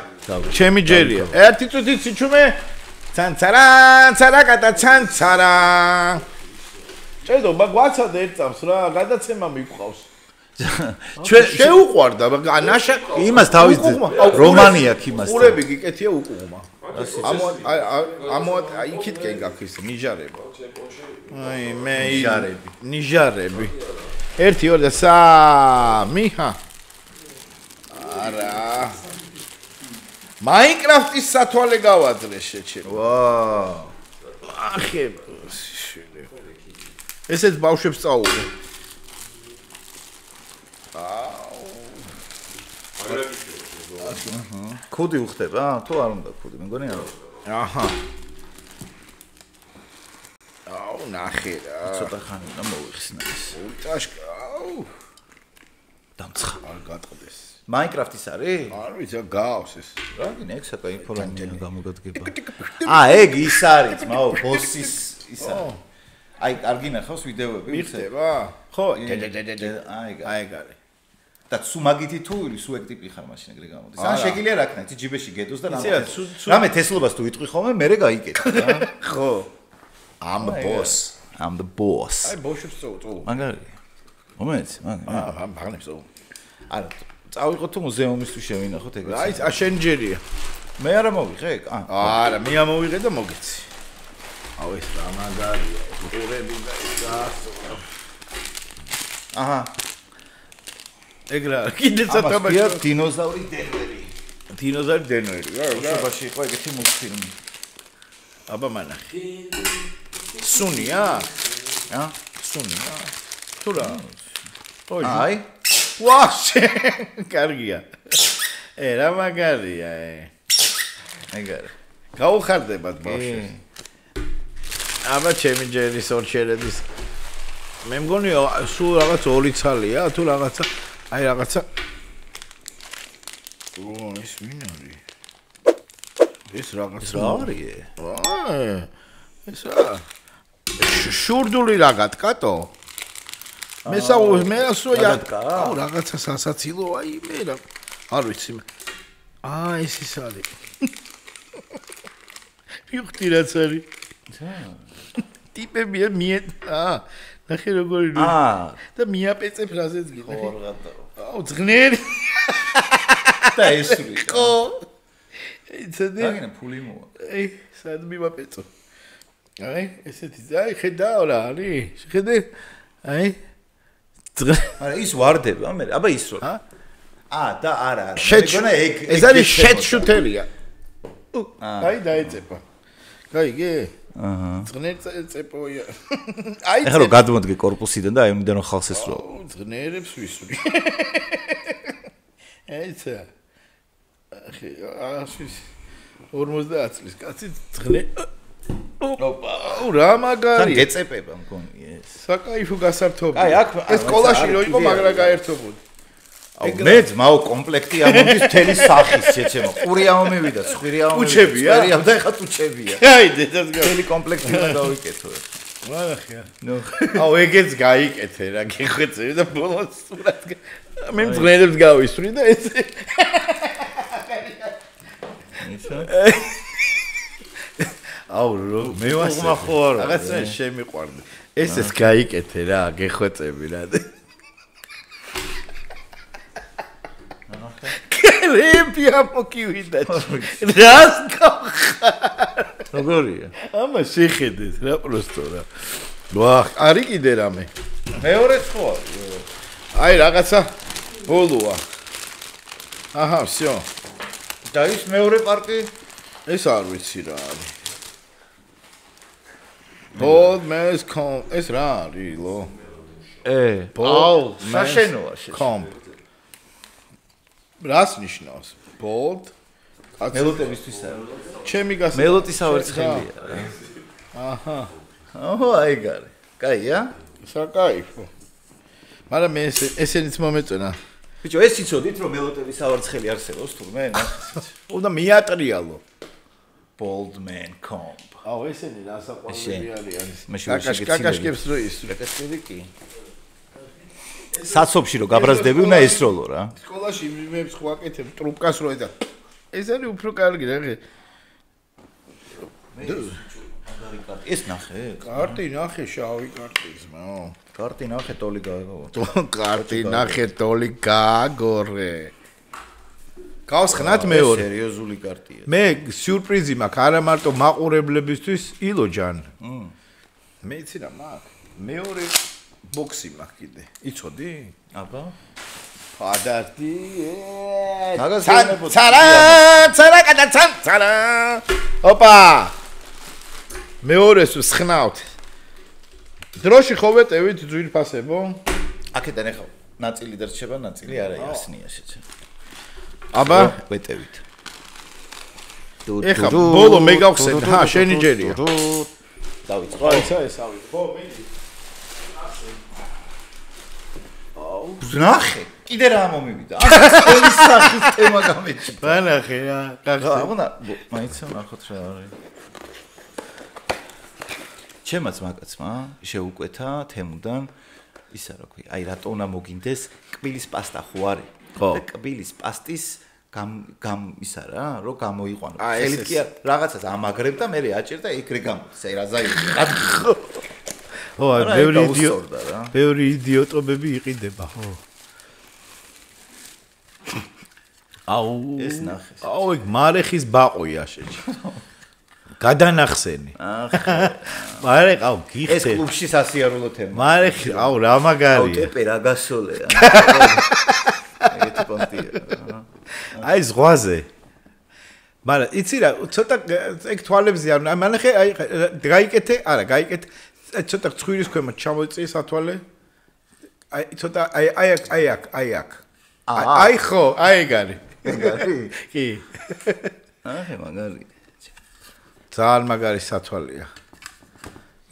ჩემი ჯერია ერთი წუთი სიჩუმე ცანცარა კატა ცანცარა ჭედო მაგვაცადე ერთ წამს რა გადაცემა მიყვავს ჩვენ შეუყვარდა ნაშა იმას თავის რომანი აქვს იმას ყურები გიკეთია უკუღმა ამო იქითკენ გაქვს ნიჟარები აი მე ნიჟარები 1 2 და 3 ჰა არა მაინკრაფტის სათვალე გავაძლე შეჩერე ვა ახე ესეც ბავშვებს წაუღე კოდი უხდება თუ არ უნდა კოდი მე მგონი არა აჰა აუ ნახე რა ცოტა ხანი და მოვიხსნა ეს უტაშკა აუ დამცხა არ გატყდეს მაინკრაფტის არის არ ვიცი გავს ეს რა გინე ეგ საკა ინფორმაცია გამოგადგება ეგ ის არის მაო ბოსის ის არის აი კარგი ნახავს ვიდეოები მიხდება ხო აი არის და სუმაგითი თუ სუ ეგ ტიპი ხარ მაშინ ეგრე გამოდის ან შეგიძლია რა ქნა იცი ჯიბეში გედოს და რამე თესლობას თუ იტყვი ხოლმე მერე გაიკეთე რა ხო I'm the boss აი ბოშებს წუ მაგარი მომენტ მაგ ბაღნებს წუ არა წავიღოთ თუ მუზეუმის თუ შევინახოთ ეგეც აი შენჯერია მე არა მოვიღე არა მე ამოვიღე და მოგეცი აუ ეს რა მაგარია ყურები და ეს გასწორა აჰა ეგრა კიდე ცოტაბაში დინოზავრი დენვერი რა უშობაში იყო ეგეთი მულტფილმი აბა მანა სუნია სუნია თუ რა აი ვაშე კარგია რა მაგარია ეგარი გაუხარდებათ ბავშვებს აბა ჩემი ჯერის ორჩერების მე მგონი სულ რაღაც 2 ცალია თუ რაღაცა აი რაღაცა ეს ვინ არის ეს რაღაც რა არის ეს რა შურდული რაღაცკატო მე აუ რაღაცა სასაცილო აი მე რა არ ვიცი ეს ის არის მივხვდი რაც არის ტიპები ნახე როგორი და მიაპეწებ რაზეც გინდა. ხო რაღაცა. აუ ძღნერი. და ესური. ხო. იცოდი? აგინა ფული მოა. სად მიმაპეწო. ესეთი აი ხედავ რა არის? შეხედე? მაგრამ ის ვარდება მე. აბა ის რო. და არა. მეგონა ეს არის შეჩუთელია. აი დაეწევა. გაიგე? ძღნერ წეპოია. აი ეხლა რომ გადმოდგე корпуსიდან და აი უნდა რომ ხალხს ესრო. ძღნერებს ვისური. ეცა. ახი 50 წლის კაცი ძღნე. ოპა, რა მაგარი. თან გეწეპება მგონი ეს. საკაიფო გასართობი. აი აქ ეს სკოლაში რო იყო მაგრა გაერთობოდი. აუ მე ძმაო კომპლექტი ამოდის თელი სახის შეჩემო. ყური ამომივიდა, ცხვირი ამომივიდა. უჩებია? და ეხა უჩებია. აი დედას გა. თელი კომპლექტი უნდა დავიკეთო. ვახია. აუ ეგეც გაიკეთე რა, გეხვეწები და ბოლოს სულად მე მძღნელებს გავისვრი და ეს აუ რო მე ვასწრაფო რაღაცა შემიყვარდა. ეს გაიკეთე რა, გეხვეწები რა. კერები ამოკივიდა. რას გავხარ? როგორია? ამა შეხედეთ რა პროსტო რა. ვახ, არის კიდე რამე. მეორე ხო? აი რაღაცა ბოლოა. აჰა, всё. და ის მეორე პარტი? ეს არ ვიცი რა არის. Bold man's comp. ეს რა არის ლო? აუ, საშენოა შე. Comp. რას ნიშნავს? Bold. მელოტებისთვის არა. ჩემი გასა. მელოტისავერცხელია. აჰა. ოჰო, აი გარე. კაია? საკაიფო. მაგრამ მე ესენიც მომეწონა. ბიჭო, ეს იცოდით რომ მელოტებისავერცხელი არსებობს თურმე? უნდა მიატრიალო. Bold man comp. აუ ესენი რასაყვარლები არიან. კაკაშკებს რო ის. კაკაშკები კი. საცობში რო გაბრაზდები უნდა ესროლო რა. სკოლაში იმებს ხო აკეთებ ტრუბკას რო ედა. ეს არის უფრო კარგი რა. ეს ნახე? კარტი ნახე, შავი კარტი ზმაო. კარტი ნახე, ტოლი გააგო. კარტი ნახე, ტოლი გააგორე. გავსხნათ მეორე. სერიოზული კარტია. მე სიურპრიზი მაქვს, არა მარტო მაყურებლებისთვის, ილოჯან. მე იცი რა მაქვს. მეორე ბოქსი მაქვს კიდე. იცოდი? აბა. ფადარტი. ცარა. ოპა. მეორეს ვსხნავთ. დროში ხო ვეტევით ძვირფასებო? აქედან ეხა ნაწილი დარჩება, ნაწილი არა იასნია შეჩე. აბა, ვეტევით. ეხა ბოლო მე გავხსენ, ჰა, შენი ჯერია. დავიწყო. აიცა ეს ავი. ხო, მიდი. აუ, ნახე, კიდე რა მომივიდა. ახლა სახის თემა გამეჩნდა. ბანახე რა, გახსენ. აღნა, მაინც ნახოთ რა არის. ჩემაც მაგაცმა შეუკვეთა თემუდან ისა რა ქვია, აი რატო უნდა მოგინდეს კბილის პასტა ხო არის? ხო. და კბილის პასტის ისა რა, რო გამოიყვანო. ხელით კი რაღაცას ამაგრებ და მე აჭერ და იქ რე გამოდის, აი რა ზაირია. ხო, ბევრი იდიოტობები იყიდება, ხო. აუ, ეს ნახე. აუ, ეგ მარეხის ბაყოია შეჭი. გადანახსენი. მარეხ, აუ, გიხდე. ეს კლუბში სასიარულო თემა. მარეხ, აუ, რა მაგარია. აუ, ტეპე რა გასოლეა. ეგეთი პონტია. აი ზღვაზე. მაგრამ იცი რა, ცოტა ეგ თვალებზე არ, მანახე, აი გაიკეთე, არა, გაიკეთე. ცოტა ცხვირის ქვემოთ ჩამოიწიე სათვალე. აი ცოტა აი აქ. აი ხო, აი ეგ არის. ეგ არის? კი. აჰე, მაგარი. ძალიან მაგარი სათვალეა.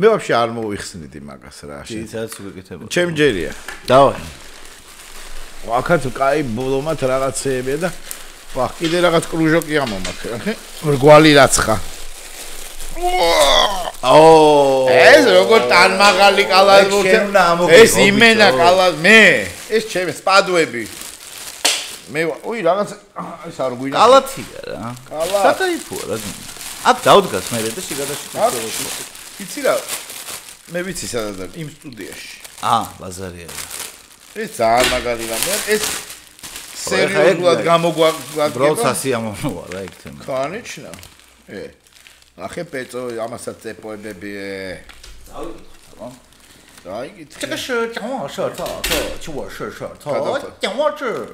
მე ვაფშე არ მოვიხსნიდი მაგას რა. შეიძლება ვიკეთებო. ჩემ ჯერია. დავაი. აქაც კაი ბოლომად რაღაცეებია და ვახ კიდე რაღაც კრუჟოკი ამომაქ. რგვალი რაცხა. აო! ეს როგორ ტანმაღალი კალათბურთი. ეს იმენა კალათ მე. ეს ჩემი სპადუები. მე უი რაღაც ეს არ გვინა. კალათია რა. კალათ. საკაიფოა რა. აქ დავდგას მე და შეგადაში იცი რა მე ვიცი სადაც იმ სტუდიაში. ლაზარია. ეს ძალიან მაგარი რამეა. ეს სერიოზულად გამოგვაგება. ბროლს ასიამოვნოა რა იქ თემა. Конечно. ახე პეწო ამასაც წეპოებები. დაიგეთ. 这个是讲我是他就我是他讲我是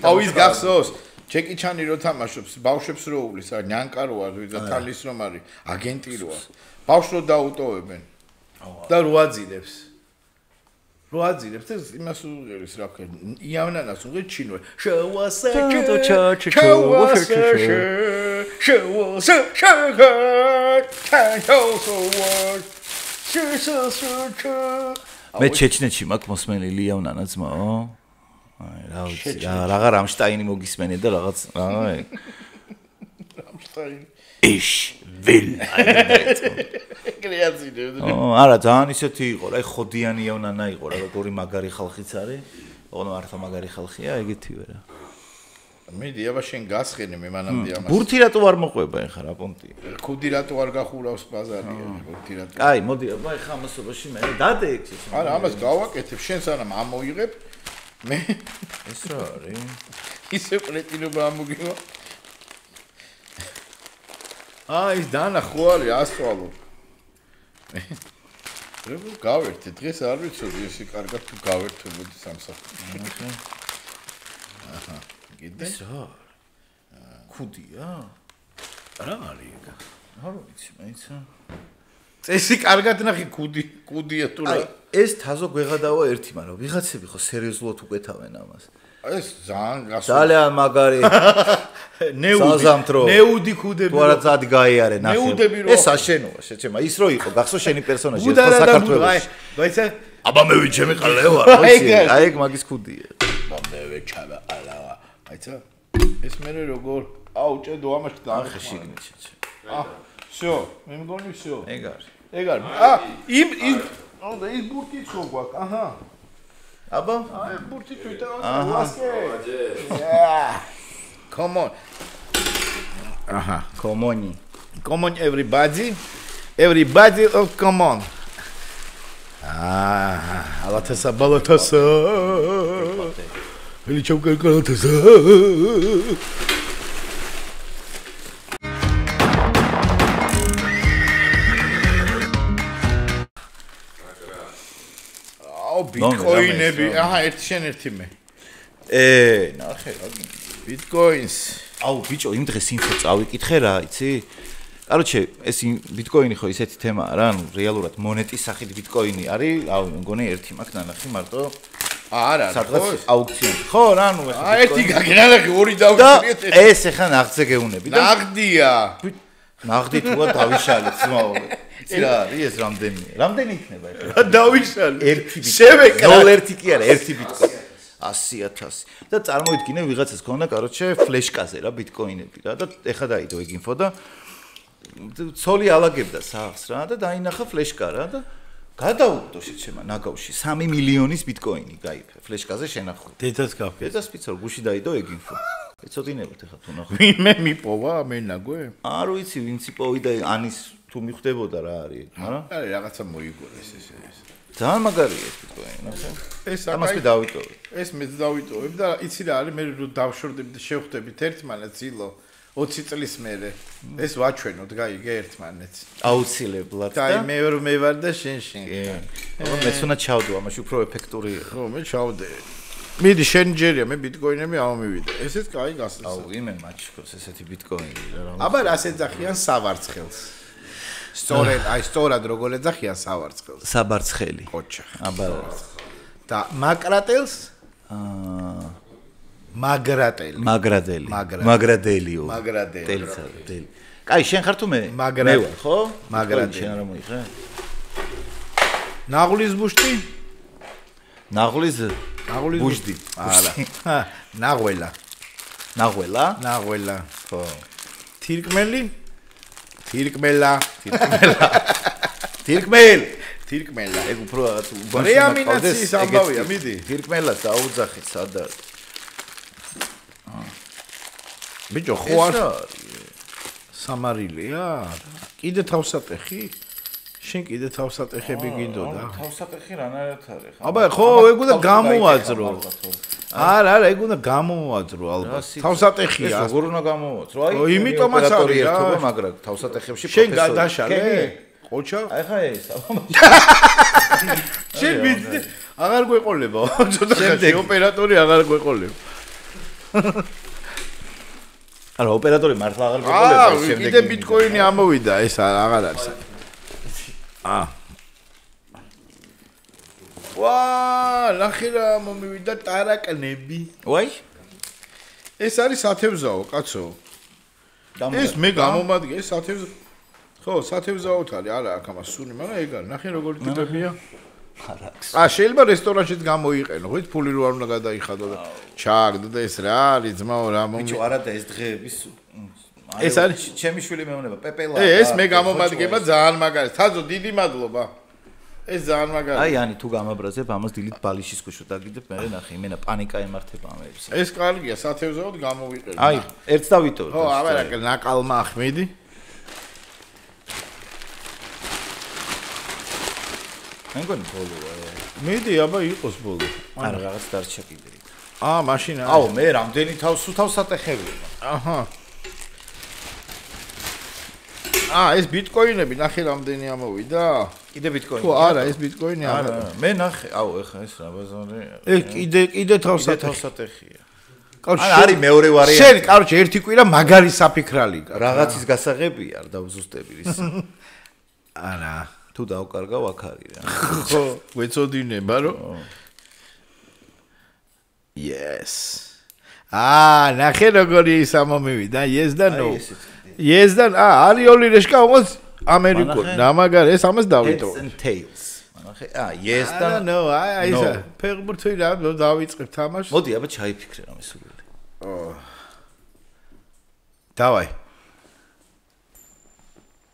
აუ ის გახსოვს ჯეკი ჩანი რო თამაშობს ბავშვებს რო უვლის რა ნიანკა როა და თალის რომ არის აგენტი როა ბავშვს რო დაუტოვებენ და რო აძილებს ეს იმას უღერის რა ქვია იავნანას უღერ ჩინო მე ჩეჩნეთში მაქვს მოსმენილი ლიავნანა ძმაო აი რა ვიცი რაღა რამშტაინი მოგისმენე და რაღაც რამშტაინი ის ვილ კრეატივი არა ძალიან ისეთი იყო რა ხოდიანი იავნანა იყო რა როგორი მაგარი ხალხიც არის ოღონდ მართლა მაგარი ხალხია ეგეთივე რა მიდი აბა შენ გასხენი მე მანამდე ამას ბურთი რატო არ მოყვება ეხა რა პონტია ხუდი რატო არ გახურავს ბაზარია ბურთი რატო კაი მოდი აბა ეხა ამასობაში მე დადე ექს არა ამას გავაკეთებ შენ სანამ ამოიღებ მე ეს რა არის ისე პრეტინობა ამოგივა ის დანახო არის ასწავლო რებო გავერთე დღეს არ ვიცოდი ესე კარგად თუ გავერთებოდი სამსახურში აჰა გიდე რა ხუდია რა არის ეგ არ ვიცი მაინც წესი კარგად ნახი კუდია თუ რა ეს თაზო გვეღადავა ერთი მაგრამ ვიღაცები ხო სერიოზულად უკეთავენ ამას ეს ძალიან მაგარი ნეუდი კუდები თუ არა ძად გაიარე ნახე ეს აშენოა შეჩემა ის რო იყო გახსო შენი პერსონაჟი ეს ხო საქართველოში დაიცა აბა მე ვიჩემი ყალე ვარ ვიცი აი ეგ მაგის კუდია მე ვეჩავა ალავა აიცა ეს მე როგორ აუ ჭედო ამაში დაახე შიგნით შეჩე всё მე მგონი всё ეგ არის იმ ის ბურთი ხო გვაქვს აჰა აბა ბურთი თვითონ ვასკე come on აჰა come on everybody oh come on ალათასა ბალათასა ელჩავკა კალათასა ბიტკოინები ერთი შენ ერთი მე ნახე რა ბიტკოინს აუ ბიჭო იმ დღეს ინფო წავიკითხე რა იცი კაროჩე ეს ბიტკოინი ხო ისეთი თემაა რა ანუ რეალურად მონეტის სახით ბიტკოინი არის აუ მგონი ერთი მაქვს ნანახი მარტო არა სადღაც აუქციონი ხო რა ანუ ეხა ერთი გაგნანახი ორი დავიქრიეთ ეს ეხა ნაღდზე გეუნები და ნაღდია ნაღდი თუა დავიშალეთ ძმაო რა ის რამდენი იქნება ეხლა დავიშალე ერთი $1 კი არა ერთი ბიტკოინი 100,000 და წარმოიდგინე ვიღაცას ქონდა კაროჩე ფლეშკაზე რა ბიტკოინები რა და ეხა დაიდო ეგ ინფო და ცოლი ალაგებდა სახს რა და დაინახა ფლეშკა რა და გადაუგდო შეჩემა ნაგავში 3 მილიონის ბიტკოინი გაიფე ფლეშკაზე შენახული დედას გავხე დედას პიცარ გუში დაიდო ეგ ინფო ეცოდინებთ ეხა თუ ნახო მე მიპოვა მე ნაგვე არ ვიცი ვინც იპოვი და ანის თუ მიხვდებოდა რა არის მაგრამ არა რაღაცა მოიგონეს ეს ძალიან მაგარია ეს ბიტკოინი ნახე ეს ამას მე დავიტოვე ეს მე დავიტოვებ და იცი რა არის მე რო დავშორდები და შევხვდებით ერთმანეთს ილო 20 წლის მერე ეს ვაჩვენოთ გაიგე ერთმანეთს აუცილებლად და მე ვარ და შენ ხო მეც უნდა ჩავდო ამაში უფრო ეფექტურია ხო მე ჩავდე მიდი შენ ჯერია მე ბიტკოინები ამოვივიდა ესეც კაი გასწრა აუ იმენ მაჩქოს ესეთი ბიტკოინი რა აბა რას ეძახიან სავარცხელს სწორად როგორ ეძახიან სავარცხელს საბარცხელი ოჩა აბა და მაკრატელს მაგრადელიო ტელი კაი შენ ხარ თუ მე მე ვარ ხო მაგრადელი შენ რა მოიხე ნაღლის ბუშტი ნაღლის ბუშტი არა ნაღველა ხო თირკმელა ეგ უფრო რაღაც რეამინაციის ამბავია მიდი თირკმელას დაუძახით სად არის ბიჭო ხო არ სამარილია კიდე თავსატეხი შენ კიდე თავსატეხები გინდოდა? თავსატეხი რანაირად არის? აბა ხო ეგ უნდა გამოაძრო. არა, ეგ უნდა გამოაძრო ალბათ. თავსატეხია. ეს როგორ უნდა გამოაძრო? აი, იმიტომაც არის რა, მაგრამ თავსატეხებში შენ გადაშალე? ყოჩა? აი ხა ეს. შენ ვიცი, აღარ გვეყოლება. ცოტა ხანში ოპერატორი აღარ გვეყოლება. არა, ოპერატორი მართლა აღარ გვეყოლება, შემდეგ კიდე ბიტკოინი ამოვიდა, ეს აღარ არის. ვა, ნახე რა მომივიდა ტარაკნები. ვაი? ეს არის სათევზაო, კაცო. ეს მე გამომადგე, ეს სათევზაო. ხო, სათევზაოთ არის, არა აქ ამას სუნი, მაგრამ ეგ არის, ნახე როგორი ტიპებია. არა. შეიძლება რესტორანშიც გამოიყენო, ხო, ფული რო არ უნდა გადაიხადო და ჩააგდო და ეს რა არის, ძმაო, რა მომი. ბიჭო, არა და ეს დღეების ეს არის ჩემი შვილი მეუბნება, პეპელა. ეს მე გამომადგება ძალიან მაგარი. თაძო, დიდი მადლობა. ეს ძალიან მაგარი. აი, ანი თუ გამაბრაზებ, ამას დილით ბალიშის ქვეშ დაგიდებ, მე ნახე, იმენა პანიკა ემართება ამებს. ეს კარგია, სათევზაოდ გამოვიყენე. აი, ერთს დავიტოვე. ხო, აბა, ნაკალმა ახმედი. მე მგონი ბოლოა. მედი, აბა იყოს ბოლო. არა, რაღაც დარჩა კიდე. მაშინ არის. აუ, მე რამდენი თავსატეხებია. აჰა. ეს ბიტკოინები ნახე რამდენი ამოვიდა? კიდე ბიტკოინი. თუ არა, ეს ბიტკოინი არა. მე ნახე, აუ, ეხა ეს რა ბაზარი. კიდე თავსატეხია. არის მეორე ვარიანტი. შენ, კაროჩე, ერთი კვირა მაგარი საფიქრალი. რაღაცის გასაღებია, არ დავზუსტები ის. არა. თუ დავკარგავ აქ არის რა. ხო, გვეწოდინება რომ Yes. ნახე როგორი ის ამომივიდა. Yes და no. Yes და არის ოლი რეშკა όμως ამერიკული. ნამაგარი ეს ამას დავიტოვე. Heads and tails. ნახე, yes და no. აი ისა ფეხბურთი რა დავიწყებ თამაშს. მოდი, აბა ჩაიფიქრე რამე სული. დავაი.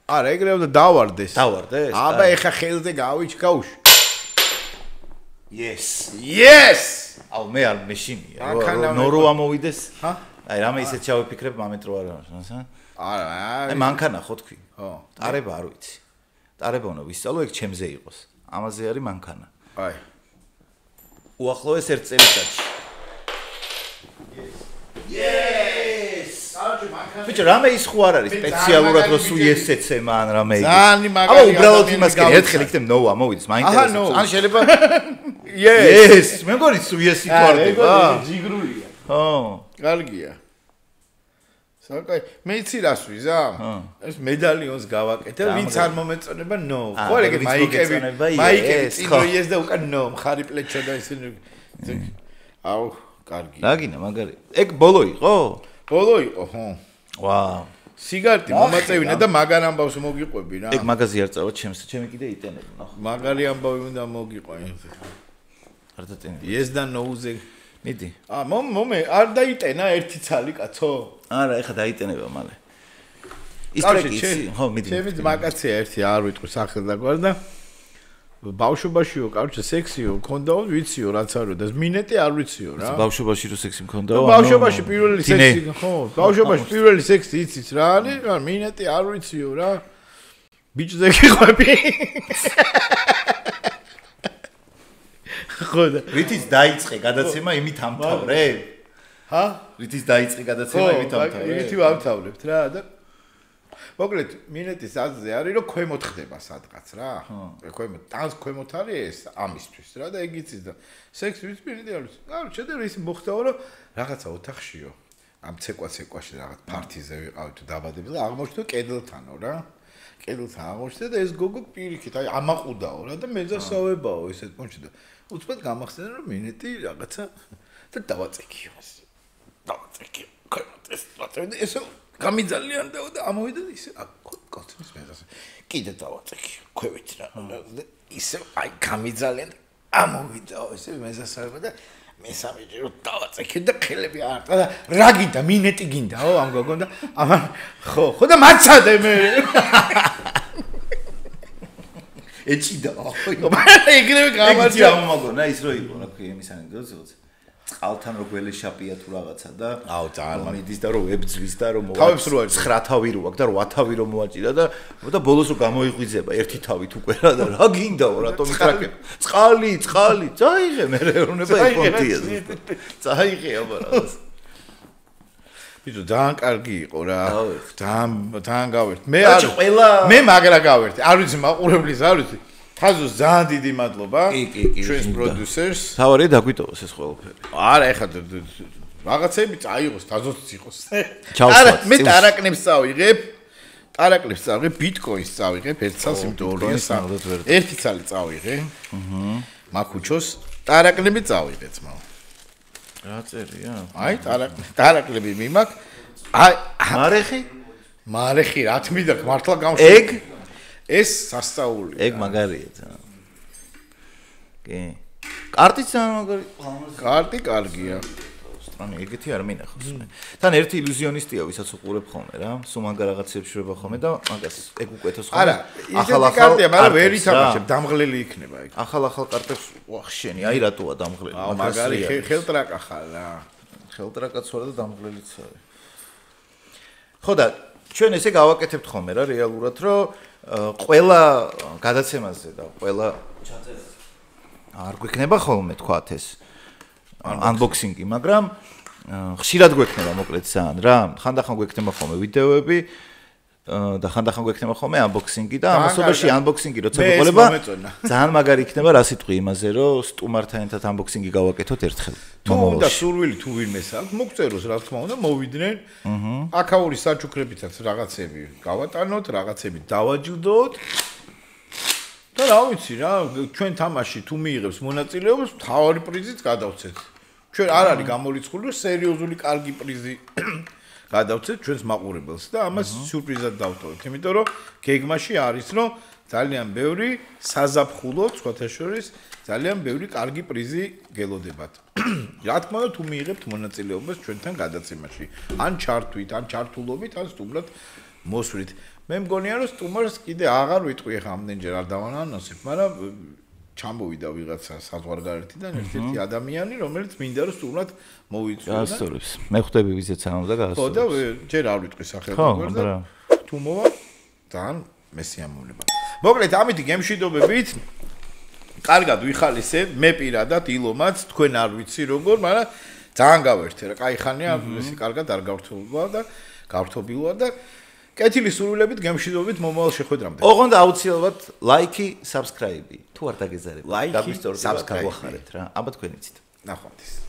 არა, ეგრე უნდა დავარდეს. დავარდეს? აბა ეხა ხელზე გავიჩქაუშ. Yes. Yes. აუ მე არ მეშინია. ნორო ამოვიდეს? ჰა? აი რამე ისე ჩავიფიქრებ მომენტ რო არა. არა. აი მანქანა ხო თქვი? ხო. ტარება არ ვიცი. ტარება უნდა ვისწავლო, ეგ ჩემზე იყოს. ამაზე არის მანქანა. აი. უახლოეს ერთ წელიწადში. Yes. ბიჭო, რამე ის ხო არ არის სპეციალურად რო სულ yes ეცემა ან რამე იგი. ძალიან მაგარი. აბა უბრალოდ იმას კი ერთხელ იქნებ no ამოვიდეს, მაინტერესებს. ან შეიძლება Yes, მე მგონი სულ yes იტვარდება. ჯიგრულია. ხო. კარგია. საკაი, მე იცი რას ვიზა? ეს მედალიონს გავაკეთე, ვინც არ მომეწონება no. ხო, ეგ მაიკები წინო yes და უკან no, მხარი პლეჩო და ისინი. აუ, კარგია. რაგინა მაგარი. ეგ ბოლო იყო? ბოლო იყო, ხო. ვაუ. სიგარტი მომაწევინა და მაგარ ამბავს მოგიყვები რა. ეგ მაგაზი არ წავა ჩემი კიდე იტენები, ნახო. მაგარი ამბავი უნდა მოგიყვე. არ დატენე. yes და no-ზე. მიდი. მომე არ დაიტენა ერთი ცალი კაცო. არა, ეხა დაიტენება მალე. ის ტრეკი იცი? ხო, მიდი. ჩემი ძმაკაცია ერთი არ ვიტყვი სახელს და გვარ და ბავშვობაშიო, კაროჩე, სექსიო, მქონდაო, ვიციო, რაც არო და მინეტი არ ვიციო რა. ბავშვობაში რო სექსი მქონდაო? ბავშვობაში პირველი სექსი, ხო, ბავშვობაში პირველი სექსი იცით რა არის? მინეტი არ ვიციო რა. ბიჭზე გიყვები. ხოდა რითიც დაიწყე გადაცემა იმით ამთავრე? ჰა? რითიც დაიწყე გადაცემა იმით ამთავრე? იმით ვამთავრებთ რა და მოკლედ მინეტის აზრზე არის რომ ქვემოთ ხდება სადღაც რა. ქვემოთ, ტანს ქვემოთ არის ეს ამისთვის რა და ეგ იცის და სექსი ვის მინეტი არის. კარო, შედევრი ის მოხდაო რომ რაღაცა ოთახშიო. ამ ცეკვაში რაღაც ფართიზე ვიყავით თუ დაბადები და აღმოჩნდა კედელთანო რა. კედელთან აღმოჩნდა და ეს გოგო პირიქით აი ამაყუდაო რა და მეძასავებაო ესეთ პონჩი და უცბად გამახსენე რომ მინეტი რაღაცა და დავაწეკიო. დავაწეკიო. ეს ესე გამიძალიანდაო და ამოვიდა და ისე კოცნის მეძას. კიდე დავაწეკიო. ქვევით რა. ისე აი გამიძალიან ამოვიდაო ესე მეზასავება და მესამეჯერო დავაწეკიო და ხელები არტა და რა გინდა მინეტი გინდაო ამ გოგონ და ამან ხო და მაცადე მე. ეჭიდა ხო ეგრევე გამარჯვება ამაგონა ის რო იყო რა ქვია იმის ანეკდოტზე წყალთან რო გველი შაპია თუ რაღაცა და აუ ძალიან მიდის და რო ებძვის და რო თავებს რო აჭირა 9 თავი რო აქვს და 8 თავი რო მოაჭირა და ბოლოს რო გამოიღვიძება ერთი თავით უკვე და რა გინდაო რატომ იტრაკებ წყალი წაიღე მე რონება იფონტია წაიღე აბა ბიჭო ძალიან კარგი იყო რა ძალიან გავერთი მე მაგრა გავერთი არ ვიცი მაყურებლის არ ვიცი ხაზოს ძალიან დიდი მადლობა ჩვენს პროდიუსერს თავარია დაგვიტოვოს ეს ყველაფერი არა ეხლა რაღაცები წაიღოს თაზოც იყოს არა მე ტარაკნებს წავიღებ ბიტკოინს წავიღებ ერთ წელს იმიტომ 2 ერთი წელი წავიღე მაქუჩოს ტარაკნები წავიღე ძმაო რა წერია აი ტარაკნები მიმაქ აი მარეხი რა თმიდა მართლა გამშვი ეგ ეს სასწაულია ეგ მაგარია ძალიან კი კარტიც მაგარი კარტი კარგია სტრანი ეგეთი არ მინახავს მე თან ერთი ილუზიონისტია ვისაც უყურებ ხოლმე რა სულ მაგარ რაღაცებს შრება ხოლმე და მაგას ეგ უკეთოს ხოლმე არა ისეთი კარტია მაგრამ ვერ ითამაშებ დამღლელი იქნება ეგ ახალ კარტებს ვახშენი აი რატოა დამღლელი მაგარი ხელტრაკა ხარ რა ხელტრაკაც ვარ და დამღლელიც არის ხო და ჩვენ ესე გავაკეთებთ ხოლმე რა რეალურად რომ ყველა გადაცემაზე და ყველა ჩაწერაზე არ გვექნება ხოლმე თქვათ ეს unboxing-ი, მაგრამ ხშირად გვექნება მოკლედ ძალიან რა. ხანდახან გვექნება ხოლმე ვიდეოები და ხანდახან გვექნება ხოლმე unboxing-ი და ამასობაში unboxing-ი როცა გვიყოლება ძალიან მაგარი იქნება რა სიტყვი იმაზე რომ სტუმართან ერთად unboxing-ი გავაკეთოთ ერთხელ. თუ უნდა სურვილი თუ ვინმეს აქვს, მოგწეროს რა თქმა უნდა, მოვიდნენ. აკაური საჩუქრებითაც რაღაცები გავატანოთ, რაღაცები დავაჯილდოთ. და რა ვიცი რა, ჩვენ თამაში თუ მიიღებს მონაწილეობას, მთავარი პრიზიც გადავცეთ. ჩვენ არ არის გამორიცხული, რომ სერიოზული კარგი პრიზი გადავცეთ ჩვენს მაყურებელს და ამას სიურპრიზად დავტოვებთ, იმიტომ რომ გეგმაში არის, რომ ძალიან ბევრი საზაფხულო, სხვათა შორის, ძალიან ბევრი კარგი პრიზი გელოდებათ. რა თქმა უნდა, თუ მიიღებთ მონაწილეობას ჩვენთან გადაცემაში, ან ჩართვით, ან ჩართულობით, ან სტუმრად მოსვლით. მე მგონია რომ სტუმარს კიდე აღარ ვიტყვი ახლა ამდენჯერ არ დავანანოსებ, მაგრამ ჩამოვიდა ვიღაცა საზღვარგარეთიდან ერთ-ერთი ადამიანი, რომელიც მინდა რომ სტუმრად მოვიწვიო და გასწორებს. მე ხვდები ვიზეც არ უნდა გასწორებს. ხო და ჯერ არ ვიტყვი სახელმწიფოს და თუ მოვა ძალიან მესიამოვნება. მოკლედ ამით გემშვიდობებით კარგად ვიხალისე მე პირადად ილომაც თქვენ არ ვიცი როგორ, მაგრამ ძალიან გავერთე რა, კაი ხანია, ესე კარგად არ გავრთობილოა და კეთილი სურვილებით გემშვიდობით მომავალ შეხვედრამდე. ოღონდ აუცილებლად ლაიქი, subscribe-ი. თუ არ დაგეზარებთ, ლაიქი, დაგვისწორებთ, გავახარეთ რა. აბა თქვენ იცით. ნახვამდის.